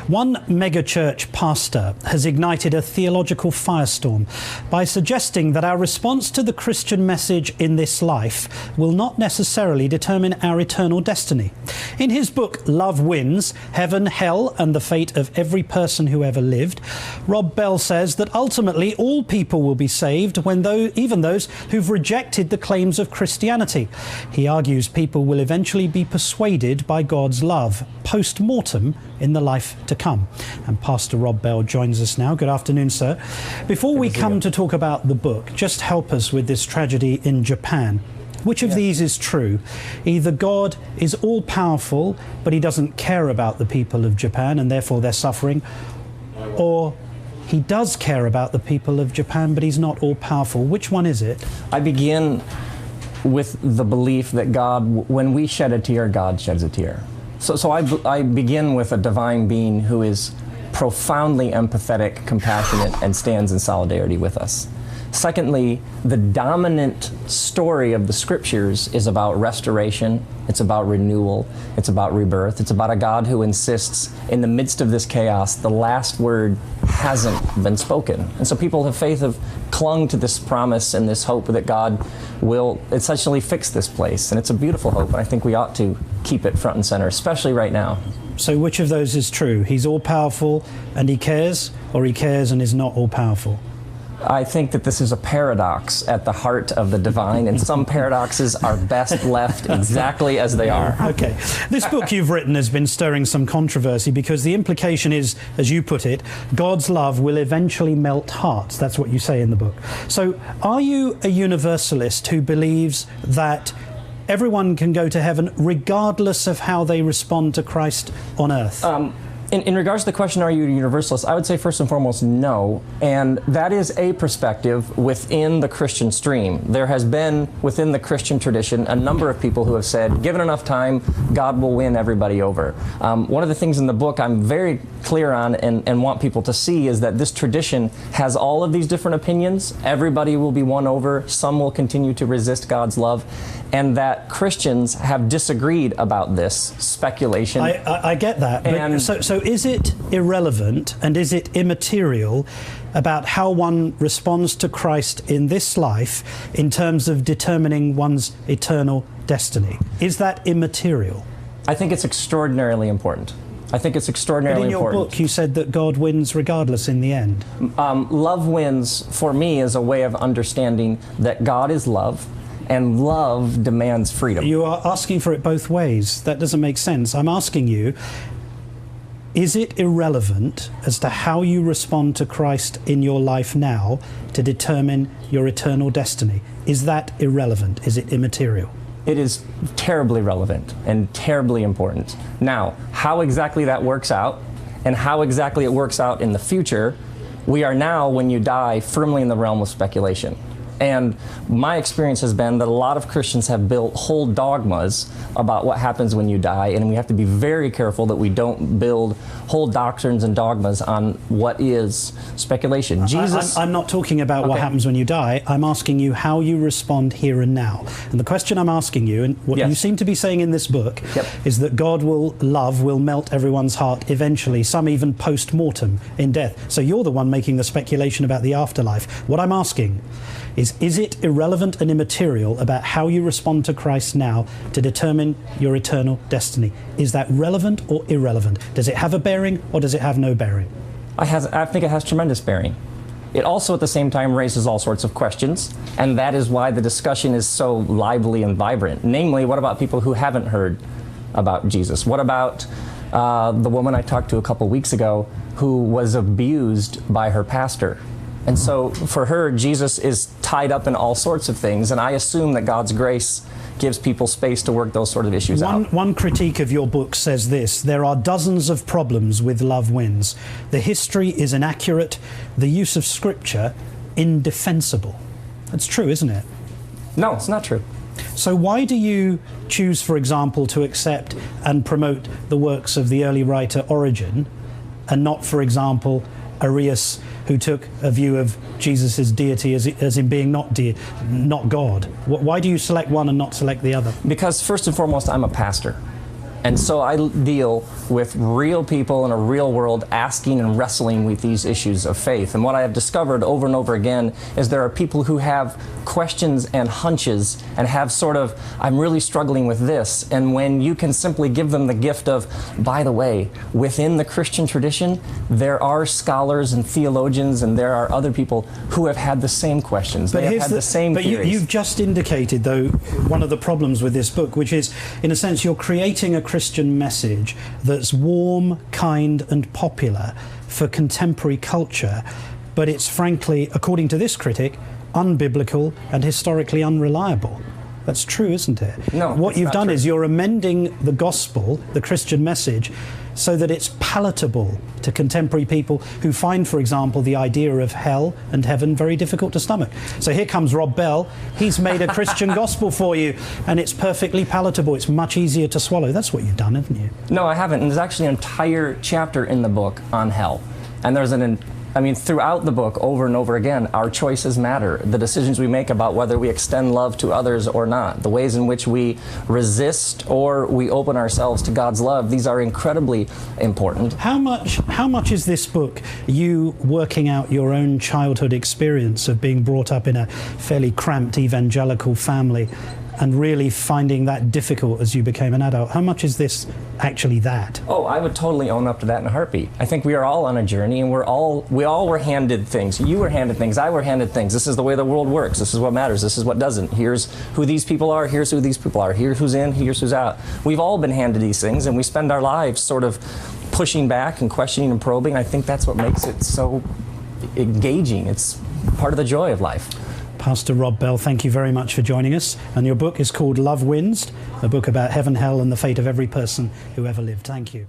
One megachurch pastor has ignited a theological firestorm by suggesting that our response to the Christian message in this life will not necessarily determine our eternal destiny. In his book, Love Wins, Heaven, Hell, and the Fate of Every Person Who Ever Lived, Rob Bell says that ultimately all people will be saved, even those who've rejected the claims of Christianity. He argues people will eventually be persuaded by God's love, post-mortem, in the life to come. And Pastor Rob Bell joins us now. Good afternoon, sir. Before we come to talk about the book, just help us with this tragedy in Japan. Which of these is true? Either God is all-powerful, but he doesn't care about the people of Japan and therefore they're suffering, or he does care about the people of Japan, but he's not all-powerful. Which one is it? I begin with the belief that God, when we shed a tear, God sheds a tear. So I begin with a divine being who is profoundly empathetic, compassionate, and stands in solidarity with us. Secondly, the dominant story of the scriptures is about restoration, it's about renewal, it's about rebirth, it's about a God who insists in the midst of this chaos, the last word hasn't been spoken. And so people of faith have clung to this promise and this hope that God will essentially fix this place. And it's a beautiful hope, and I think we ought to keep it front and center, especially right now. So which of those is true? He's all-powerful and he cares, or he cares and is not all-powerful? I think that this is a paradox at the heart of the divine, and some paradoxes are best left exactly as they are. Okay. This book you've written has been stirring some controversy because the implication is, as you put it, God's love will eventually melt hearts. That's what you say in the book. So are you a universalist who believes that everyone can go to heaven regardless of how they respond to Christ on earth? In regards to the question, are you a universalist, I would say first and foremost, no. And that is a perspective within the Christian stream. There has been, within the Christian tradition, a number of people who have said, given enough time, God will win everybody over. One of the things in the book I'm very clear on and want people to see is that this tradition has all of these different opinions. Everybody will be won over. Some will continue to resist God's love. And that Christians have disagreed about this speculation. I get that. But so is it irrelevant and is it immaterial about how one responds to Christ in this life in terms of determining one's eternal destiny? Is that immaterial? I think it's extraordinarily important. I think it's extraordinarily important. But in your book, you said that God wins regardless in the end. Love wins, for me, is a way of understanding that God is love, and love demands freedom. You are asking for it both ways. That doesn't make sense. I'm asking you, is it irrelevant as to how you respond to Christ in your life now to determine your eternal destiny? Is that irrelevant? Is it immaterial? It is terribly relevant and terribly important. Now, how exactly that works out and how exactly it works out in the future, we are now, when you die, firmly in the realm of speculation. And my experience has been that a lot of Christians have built whole dogmas about what happens when you die, and we have to be very careful that we don't build whole doctrines and dogmas on what is speculation. I'm not talking about what happens when you die. I'm asking you how you respond here and now. And the question I'm asking you, and what you seem to be saying in this book, is that God will melt everyone's heart eventually, some even post-mortem in death. So you're the one making the speculation about the afterlife. What I'm asking is it irrelevant and immaterial about how you respond to Christ now to determine your eternal destiny? Is that relevant or irrelevant? Does it have a bearing or does it have no bearing? I think it has tremendous bearing. It also at the same time raises all sorts of questions, and that is why the discussion is so lively and vibrant. Namely, what about people who haven't heard about Jesus? What about the woman I talked to a couple weeks ago who was abused by her pastor? And so for her, Jesus is tied up in all sorts of things, and I assume that God's grace gives people space to work those sort of issues out. One critique of your book says this: there are dozens of problems with Love Wins. The history is inaccurate, the use of scripture indefensible. That's true, isn't it? No, it's not true. So why do you choose, for example, to accept and promote the works of the early writer Origen, and not, for example, Arius, who took a view of Jesus' deity as in being not God? Why do you select one and not select the other? Because first and foremost, I'm a pastor. And so I deal with real people in a real world asking and wrestling with these issues of faith. And what I have discovered over and over again is there are people who have questions and hunches and have sort of, I'm really struggling with this. And when you can simply give them the gift of, by the way, within the Christian tradition, there are scholars and theologians and there are other people who have had the same questions. They have had the same theories. But you've just indicated, though, one of the problems with this book, which is, in a sense, you're creating a Christian message that's warm, kind, and popular for contemporary culture, but it's frankly, according to this critic, unbiblical and historically unreliable. That's true, isn't it? No, what you've done true. is you're amending the gospel, the Christian message, so that it's palatable to contemporary people who find, for example, the idea of hell and heaven very difficult to stomach. So here comes Rob Bell. He's made a Christian gospel for you, and it's perfectly palatable. It's much easier to swallow. That's what you've done, haven't you? No, I haven't. And there's actually an entire chapter in the book on hell. And there's throughout the book, over and over again, our choices matter. The decisions we make about whether we extend love to others or not, the ways in which we resist or we open ourselves to God's love, these are incredibly important. How much is this book you working out your own childhood experience of being brought up in a fairly cramped evangelical family and really finding that difficult as you became an adult? How much is this actually that? Oh, I would totally own up to that in a heartbeat. I think we are all on a journey, and we all were handed things. You were handed things. I were handed things. This is the way the world works. This is what matters. This is what doesn't. Here's who these people are. Here's who these people are. Here's who's in. Here's who's out. We've all been handed these things, and we spend our lives sort of pushing back and questioning and probing. I think that's what makes it so engaging. It's part of the joy of life. Pastor Rob Bell, thank you very much for joining us. And your book is called Love Wins, a book about heaven, hell, and the fate of every person who ever lived. Thank you.